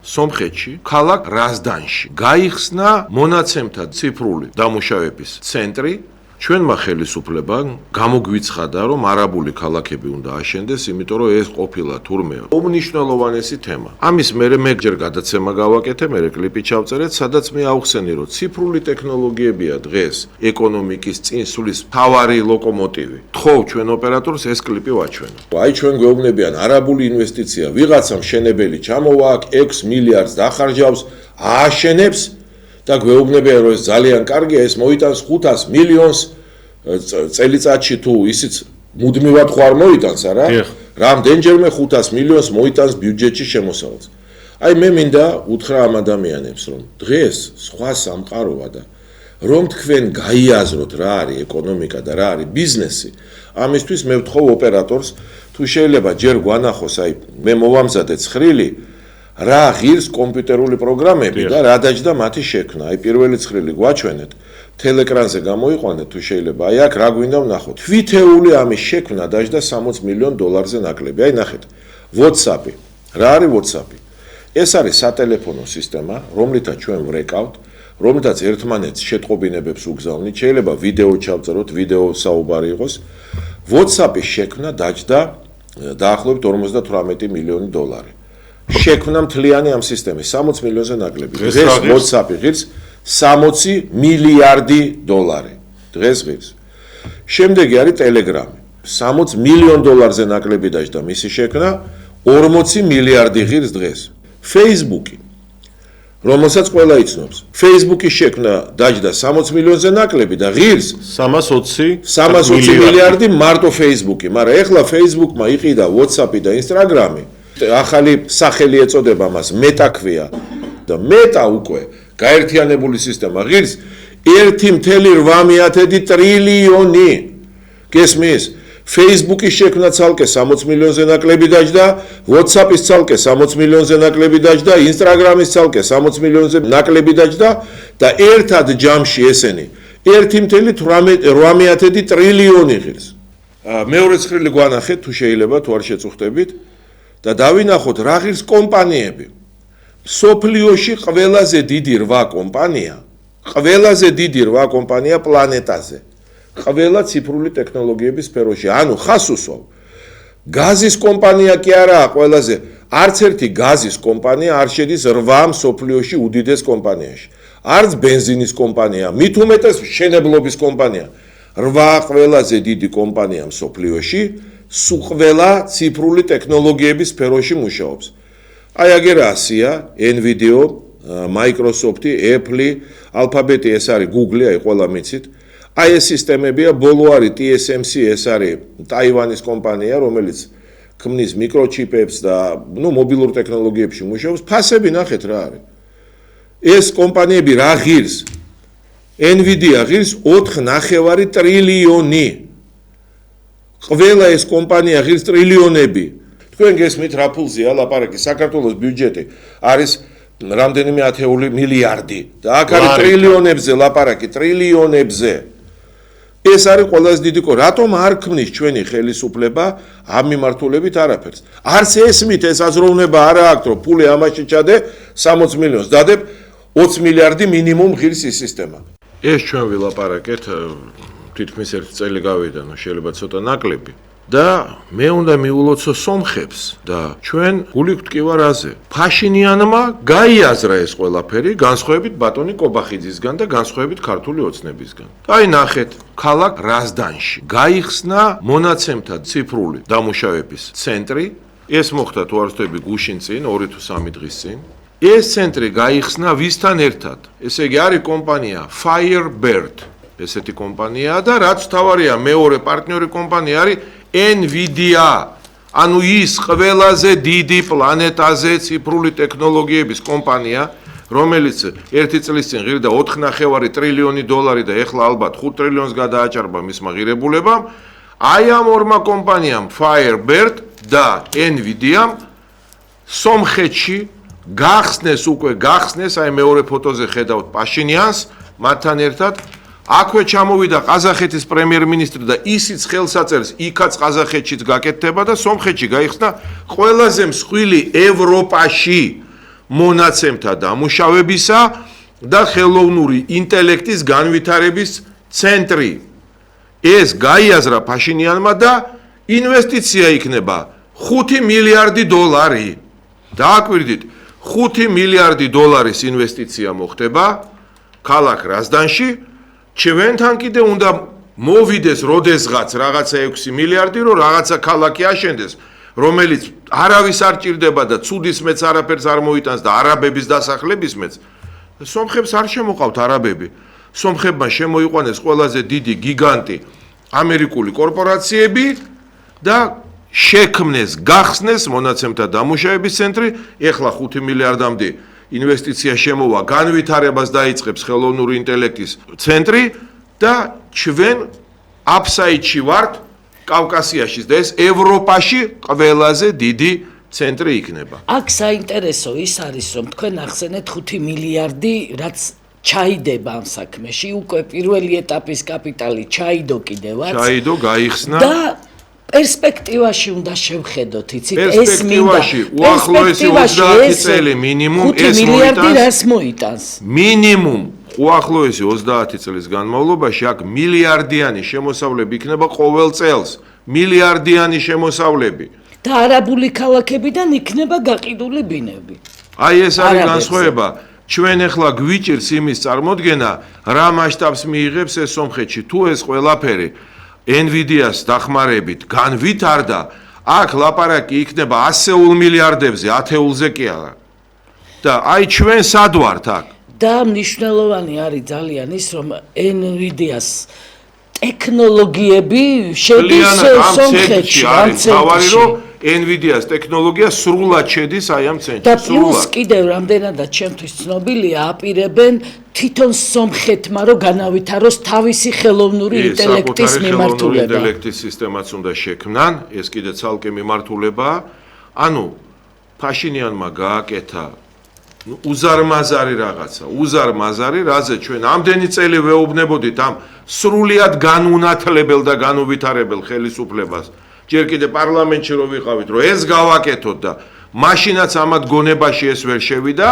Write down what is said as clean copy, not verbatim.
სომხეთში, ქალაქ რაზდანში გაიხსნა მონაცემთა ციფრული დამუშავების ცენტრი. ჩვენმა ხელისუფლებამ გამოგვიცხადა, რომ არაბული ქალაქები უნდა აშენდეს, იმიტომ რომ ეს ყოფილა თურმე უმნიშვნელოვანესი თემა. ამის მერე მე ჯერ გადაცემა გავაკეთე, მერე კლიპი ჩავწერეთ, სადაც მე ავხსენე, რომ ციფრული ტექნოლოგიებია დღეს ეკონომიკის წინსვლის მთავარი ლოკომოტივი. თხოვ ჩვენ ოპერატორს ეს კლიპი ვაჩვენო. აი ჩვენ გვეუბნებიან არაბული ინვესტიცია, ვიღაცა მშენებელი ჩამოვა აქ 6 მილიარდს დახარჯავს, ააშენებს და გვეუბნებიან, რომ ეს ძალიან კარგია, ეს მოიტანს 500 მილიონს წელიწადში თუ ისიც მუდმივად ხარ მოიტანს, არა? რამდენჯერმე 500 მილიონს მოიტანს ბიუჯეტში შემოსავალს. აი მე მინდა უთხრა ამ ადამიანებს, რომ დღეს სხვა სამყაროა და რომ თქვენ გაიაზროთ რა არის ეკონომიკა და რა არის ბიზნესი, ამისთვის მე ვთხოვ ოპერატორს, თუ შეიძლება ჯერ გვანახოს, აი მე მოვამზადე ცხრილი რა ღირს კომპიუტერული პროგრამები და რა დაჯდა მათი შექმნა. აი პირველი ცხრილი გვაჩვენეთ, თელეკრანზე გამოიყვანეთ თუ შეიძლება. აი აქ რა გვინდა ვნახოთ. თვითეული ამის შექმნა დაჯდა 60 მილიონ დოლარზე ნაკლები. აი ნახეთ. WhatsApp-ი. რა არის WhatsApp-ი? ეს არის სატელეფონო სისტემა, რომლითაც ჩვენ ვრეკავთ, რომლითაც ერთმანეთს შეტყობინებებს უგზავნით. შეიძლება ვიდეო ჩავწეროთ, ვიდეო საუბარი იყოს. WhatsApp-ის შექმნა დაჯდა დაახლოებით 58 მილიონი დოლარი. შექმნა მთლიანი ამ სისტემის 60 მილიონზე ნაკლები. დღეს WhatsApp-ი ღირს 60 მილიარდი დოლარი. დღეს ღირს. შემდეგი არის Telegram-ი. 60 მილიონ დოლარზე ნაკლები დაჯდა მისი შექმნა, 40 მილიარდი ღირს დღეს. Facebook-ი, რომელსაც ყველა იცნობს. Facebook-ის შექმნა დაჯდა 60 მილიონზე ნაკლები და ღირს 320 მილიარდი მარტო Facebook-ი, მაგრამ ეხლა Facebook-მა იყიდა WhatsApp-ი და Instagram-ი. ახალი სახელი ეწოდება მას Meta ქვია და Meta უკვე გაერთიანებული სისტემა ღირს 1.8 ტრილიონი. გესმის? Facebook-ის შექმნა ცალკე 60 მილიონზე ნაკლები დაჯდა, WhatsApp-ის ცალკე 60 მილიონზე ნაკლები დაჯდა, Instagram-ის ცალკე 60 მილიონზე ნაკლები დაჯდა და ერთად ჯამში ესენი 1.8 ტრილიონი ღირს. მეორე ცხრილი გვანახეთ თუ შეიძლება, თუ არ შეწუხდებით. და დავინახოთ რა ღირს კომპანიები. სოფლიოში ყველაზე დიდი 8 კომპანია, ყველაზე დიდი 8 კომპანია პლანეტაზე. ყველა ციფრული ტექნოლოგიების სფეროში. ანუ ხას უსვავ. გაზის კომპანია კი არაა ყველაზე, არც ერთი გაზის კომპანია არ შედის 8 სოფლიოში უდიდეს კომპანიაში. არც ბენზინის კომპანია, მით უმეტეს მშენებლობის კომპანია. 8 ყველაზე დიდი კომპანია სოფლიოში ყველა ციფრული ტექნოლოგიების სფეროში მუშაობს. აი აგერ ASIA, NVIDIA, Microsoft-ი, Apple-ი, Alphabet-ი, ეს არის Google-ი, აი ყველა მიცით. აი ეს სისტემებია, ბოლო არის TSMC, ეს არის ტაივანის კომპანია, რომელიც ქმნის მიკროჩიპებს და მობილურ ტექნოლოგიებში მუშაობს. ფასები ნახეთ რა არის. ეს კომპანიები რა ღირს? NVIDIA ღირს 4.9 ტრილიონი. ყველა ეს კომპანია ღირს ტრილიონები. თქვენ გესმით რა ფულზეა ლაპარაკი? საქართველოს ბიუჯეტი არის რამდენიმე ათეული მილიარდი და აქ არის ტრილიონებზე ლაპარაკი, ტრილიონებზე. ეს არის ყველაზე დიდი რატომ არ ქმნის ჩვენი ხელისუფლება ამ მიმართულებით არაფერს? არც ესმით ეს აზროვნება არა აქვს, რომ ფული ამაში ჩადე 60 მილიონს დადებ 20 მილიარდი მინიმუმ ღირს ის სისტემა. ეს ჩვენ ვილაპარაკეთ თითქმის 1 წელი გავიდა, შეიძლება ცოტა ნაკლები. და მე უნდა მიულოცო სომხებს და ჩვენ გული გვტკივა რაზე. ფაშინიანმა გაიაზრა ეს ყველაფერი, განსხვავებით ბატონი კობახიძისგან და განსხვავებით ქართული ოცნებისგან. აი ნახეთ, ქალაქ რაზდანში გაიხსნა მონაცემთა ციფრული დამუშავების ცენტრი. ეს მოხდა თუ არ ვცდები გუშინ წინ, 2 თუ 3 დღის წინ. ეს ცენტრი გაიხსნა ვისთან ერთად? ესე იგი არის კომპანია Firebird. ესეთი კომპანია და რაც თავარია მეორე პარტნიორი კომპანია არის NVIDIA. ანუ ის ყველაზე დიდი პლანეტაზე ციფრული ტექნოლოგიების კომპანია, რომელიც 1 წლის წინ ღირდა 4.9 ტრილიონი დოლარი და ეხლა ალბათ 5 ტრილიონს გადააჭარბა მისმა ღირებულებამ. აი ამ ორმა კომპანიამ Firebird და NVIDIA-მ სომხეთში გახსნეს, აი მეორე ფოტოზე ხედავთ პაშინიანს, მათთან ერთად აქვე ჩამოვიდა ყაზახეთის პრემიერ-მინისტრი და ისიც ხელს აწერს, იქაც ყაზახეთშიც გაკეთდება და სომხეთში გაიხსნა ყველაზე მსხვილი ევროპაში მონაცემთა დამუშავებისა და ხელოვნური ინტელექტის განვითარების ცენტრი. ეს გაიაზრა ფაშინიანმა და ინვესტიცია იქნება 5 მილიარდი დოლარი. დააკვირდით, 5 მილიარდი დოლარის ინვესტიცია მოხდება ქალაქ რაზდანში. ჩვენთან კიდე უნდა მოვიდეს როდესღაც რაღაცა 6 მილიარდი, რომ რაღაცა ქალაქი აშენდეს, რომელიც არავის არ ჭირდება და ცუდის მეც არაფერს არ მოიტანს და არაბების დასახლების მეც. სომხებს არ შემოყავთ არაბები. სომხებმა შემოიყვანეს ყველაზე დიდი გიგანტი ამერიკული კორპორაციები და შექმნეს, გახსნეს მონაცემთა დამუშავების ცენტრი. ეხლა 5 მილიარდამდე ინვესტიცია შემოვა, განვითარებას დაიწყებს ხელოვნური ინტელექტის ცენტრი და ჩვენ აფსაიდში ვართ კავკასიაში და ეს ევროპაში ყველაზე დიდი ცენტრი იქნება. აქ საინტერესო ის არის, რომ თქვენ ახსენეთ 5 მილიარდი, რაც ჩაიდება ამ საქმეში, უკვე პირველი ეტაპის კაპიტალი ჩაიდო კიდევაც. ჩაიდო, გაიხსნა და პერსპექტივაში უნდა შევხედოთ, იცით, ეს პერსპექტივაში უახლოესი 30 წელი მინიმუმ ეს მილიარდი რას მოიტანს? მინიმუმ უახლოესი 30 წლის განმავლობაში აქ მილიარდიანი შემოსავლები იქნება ყოველ წელს. მილიარდიანი შემოსავლები. და არაბული ქალაქებიდან იქნება გაყიდული ბინები. აი ეს არის განსხვავება. ჩვენ ახლა გვიჭირს იმის წარმოდგენა, რა მასშტაბს მიიღებს ეს სომხეთში. თუ ეს ყველაფერი NVIDIA-ს დახმარებით განვითარდა, აქ ლაპარაკი იქნება 100 მილიარდებზე, 10-ზე კი არა. და აი ჩვენ სად ვართ აქ? და მნიშვნელოვანი არის ძალიან ის, რომ NVIDIA-ს ტექნოლოგიები შედის სომხეთში, ამ ცენტრში. NVIDIA-ს ტექნოლოგია სრულად შედის აი ამ ცენტრში. და პლუს კიდევ რამდენადაც ჩემთვის ცნობილია, აპირებენ თვითონ სომხეთმა რომ განავითაროს თავისი ხელოვნური ინტელექტის მიმართულება. ინტელექტის სისტემაც უნდა შექმნან, ეს კიდე ცალკე მიმართულებაა. ანუ ფაშინიანმა გააკეთა უზარმაზარი რაღაცა, უზარმაზარი, რაზე ჩვენ ამდენი წელი ვეუბნებოდით ამ სრულიად განუნათლებელ და განუვითარებელ ხელისუფლებას. ჯერ კიდე პარლამენტში რო ვიყავით, რომ ეს გავაკეთოთ და მაშინაც ამათ გონებაში ეს ვერ შევიდა.